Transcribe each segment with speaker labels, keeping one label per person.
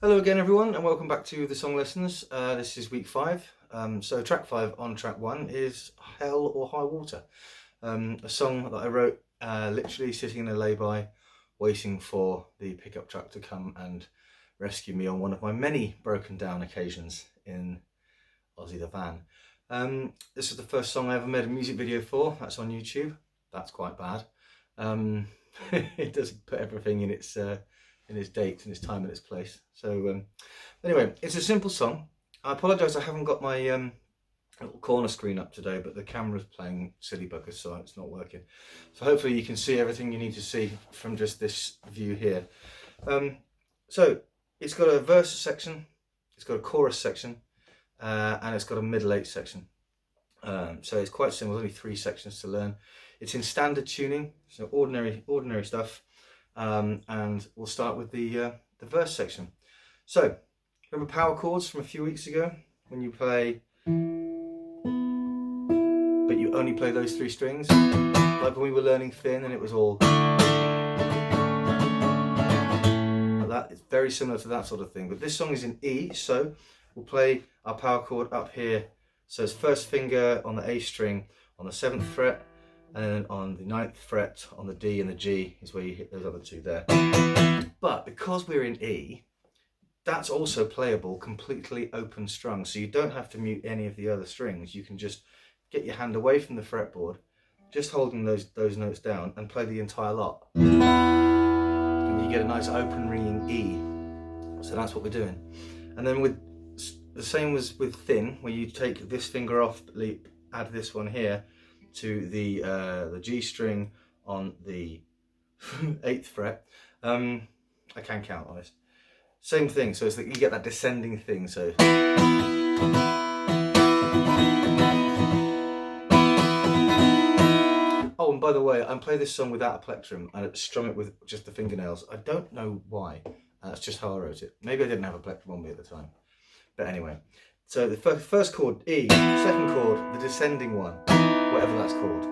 Speaker 1: Hello again everyone and welcome back to the song lessons. This is week 5. So track 5 on track 1 is Hell or High Water. A song that I wrote literally sitting in a lay-by waiting for the pickup truck to come and rescue me on one of my many broken down occasions in Aussie the van. This is the first song I ever made a music video for. That's on YouTube. That's quite bad. It doesn't put everything in its date and its time and its place. So anyway, it's a simple song. I apologise I haven't got my little corner screen up today, but the camera's playing silly buggers, so it's not working. So hopefully you can see everything you need to see from just this view here. So it's got a verse section, it's got a chorus section, and it's got a middle 8 section. So it's quite simple, there's only 3 sections to learn. It's in standard tuning, so ordinary stuff. And we'll start with the verse section. So, remember power chords from a few weeks ago when you play, but you only play those 3 strings? Like when we were learning thin and it was all like that. It's very similar to that sort of thing, but this song is in E, so we'll play our power chord up here. So it's first finger on the A string on the 7th fret, and then on the 9th fret on the D and the G is where you hit those other 2 there. But because we're in E, that's also playable completely open strung, so you don't have to mute any of the other strings. You can just get your hand away from the fretboard, just holding those notes down, and play the entire lot. And you get a nice open ringing E. So that's what we're doing. And then with the same as with thin, where you take this finger off, add this one here to the G string on the 8th fret. I can count on this. Same thing, so it's that you get that descending thing. So oh, and by the way, I play this song without a plectrum and I strum it with just the fingernails. I don't know why. That's just how I wrote it. Maybe I didn't have a plectrum on me at the time. But anyway, so the first chord E, second chord the descending one, whatever that's called.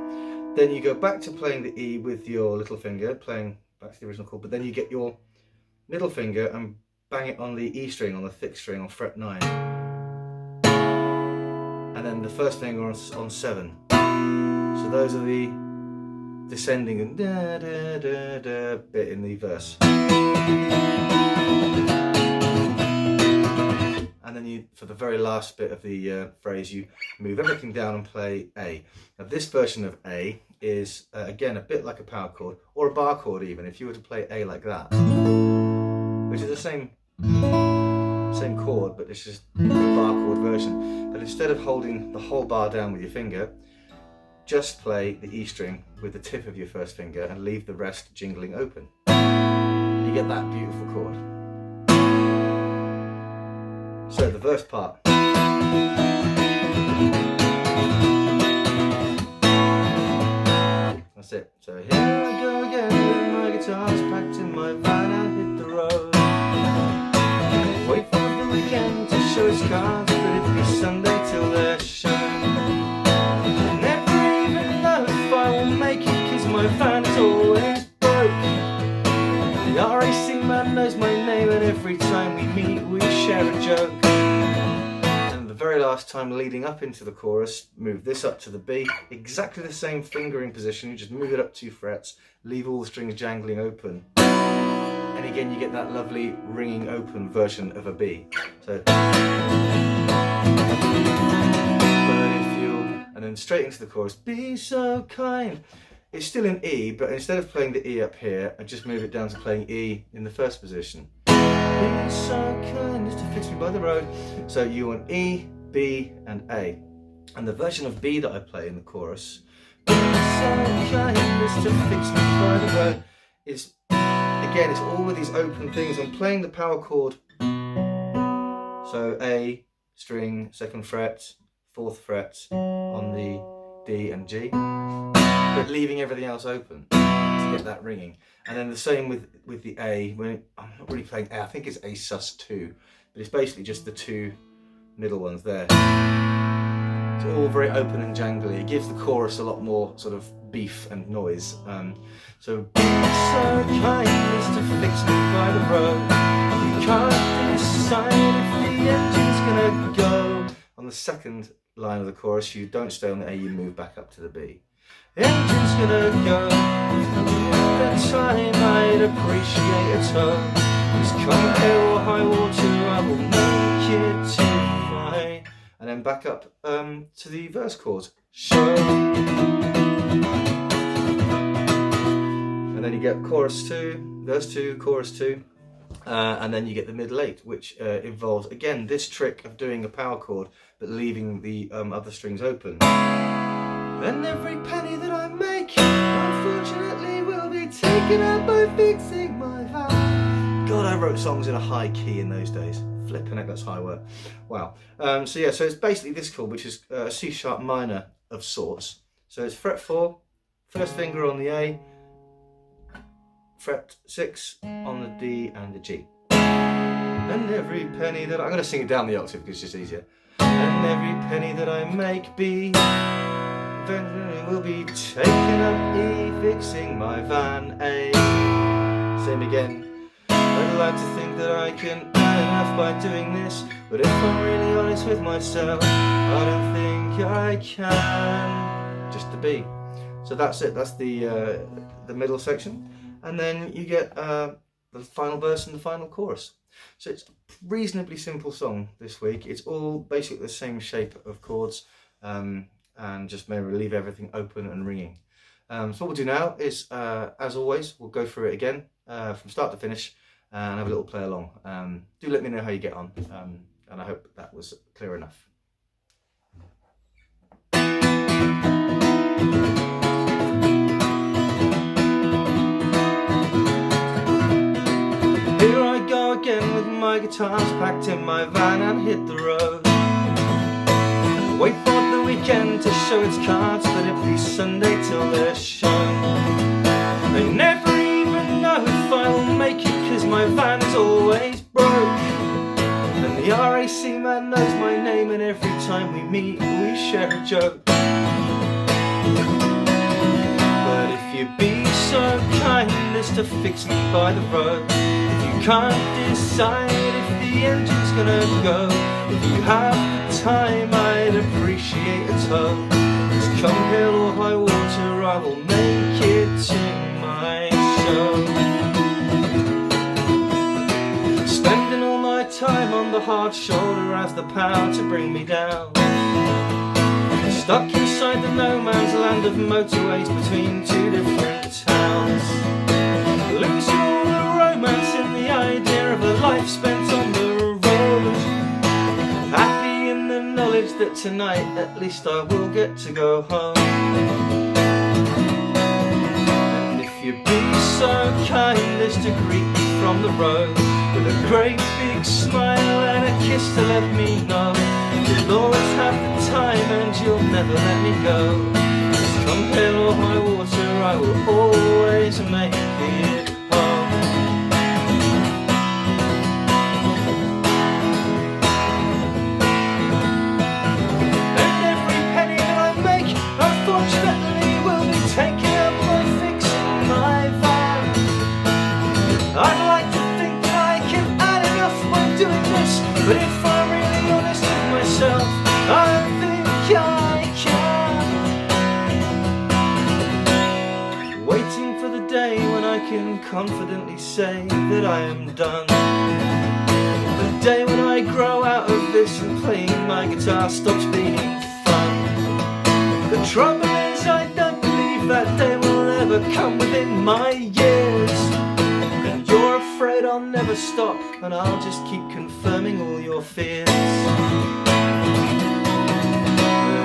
Speaker 1: Then you go back to playing the E with your little finger, playing back to the original chord, but then you get your middle finger and bang it on the E string, on the thick string on fret 9. And then the first finger on 7. So those are the descending and da da da da bit in the verse. And then you, for the very last bit of the phrase, you move everything down and play A. Now this version of A is, again, a bit like a power chord, or a bar chord even, if you were to play A like that, which is the same chord, but it's just a bar chord version. But instead of holding the whole bar down with your finger, just play the E string with the tip of your first finger and leave the rest jingling open. You get that beautiful chord. So the verse part. That's it. So here I go again, my guitar's packed in my van, I hit the road. Wait for the weekend to show its cards, but it be Sunday till they're shown. Never even know if I will make it, cause my van is always broke. The RAC man knows my name, and every time we meet we share a joke. And the very last time leading up into the chorus, move this up to the B, exactly the same fingering position, you just move it up 2 frets, leave all the strings jangling open. And again you get that lovely ringing open version of a B. So, and then straight into the chorus, be so kind. It's still in E, but instead of playing the E up here, I just move it down to playing E in the first position. Be so kind as to fix me by the road. So you want E, B and A. And the version of B that I play in the chorus, be so kind as to fix me by the road, is, again, it's all with these open things. I'm playing the power chord, so A, string, 2nd fret, 4th fret on the D and G, but leaving everything else open to get that ringing. And then the same with the A, when I'm not really playing A, I think it's A sus2, but it's basically just the 2 middle ones there. It's all very open and jangly. It gives the chorus a lot more sort of beef and noise. So be so kind as to fix me by the road. You can't be decide if the engine's gonna go. On the second line of the chorus, you don't stay on the A, you move back up to the B. Engine's gonna go, the time I'd appreciate a tow. Just come hell or high water, I will make it to my... And then back up to the verse chords. Show. And then you get chorus 2, verse 2, chorus 2. And then you get the middle 8, which involves, again, this trick of doing a power chord, but leaving the other strings open. And every penny that I make, unfortunately, will be taken up by fixing my van. God, I wrote songs in a high key in those days. Flipping heck, that's high work. Wow. So yeah, so it's basically this chord, which is a C sharp minor of sorts. So it's fret 4, first finger on the A, fret 6 on the D and the G. And every penny that I'm going to sing it down the octave because it's just easier. And every penny that I make B will be taken up E, fixing my van A. Same again. I'd like to think that I can earn enough by doing this, but if I'm really honest with myself, I don't think I can. Just the B. So that's it. That's the middle section, and then you get the final verse and the final chorus. So it's a reasonably simple song this week. It's all basically the same shape of chords, and just maybe leave everything open and ringing. So what we'll do now is, as always, we'll go through it again from start to finish and have a little play along. Do let me know how you get on, and I hope that was clear enough. Here I go again with my guitars packed in my van and hit the road. Wait for the weekend to show its cards, but it be Sunday till they're shown. I never even know if I'll make it, cause my van's always broke. And the RAC man knows my name, and every time we meet we share a joke. But if you be so kind as to fix me by the road, if you can't decide if the engine's gonna go, if you have the time I'd appreciate a tow. Just come hell or high water, I will make it to my show. Spending all my time on the hard shoulder has the power to bring me down. Stuck inside the no man's land of motorways between two different towns. Losing all the romance in the idea of a life spent on the road. Happy in the knowledge that tonight at least I will get to go home. And if you be so kind as to greet me from the road with a great big smile and a kiss to let me know you'll always have the time and you'll never let me go. Just come hell or high water, I will always make it home. And every penny that I make, unfortunately, will be taken up by fixing my van. I'd like to think that I can add enough by doing this, but if I'm really honest with myself, I don't think I can. Waiting for the day when I can confidently say that I am done. The day when I grow out of this and playing my guitar stops being fun. The trouble is I don't believe that day will ever come within my years. And you're afraid I'll never stop, and I'll just keep confirming all your fears.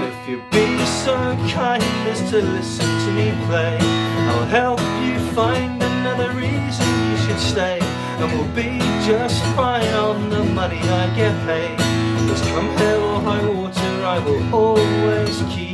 Speaker 1: If you be so kind as to listen to me play, I'll help you find another reason you should stay, and we'll be just fine on the money I get paid. Just come hell or high water, I will always keep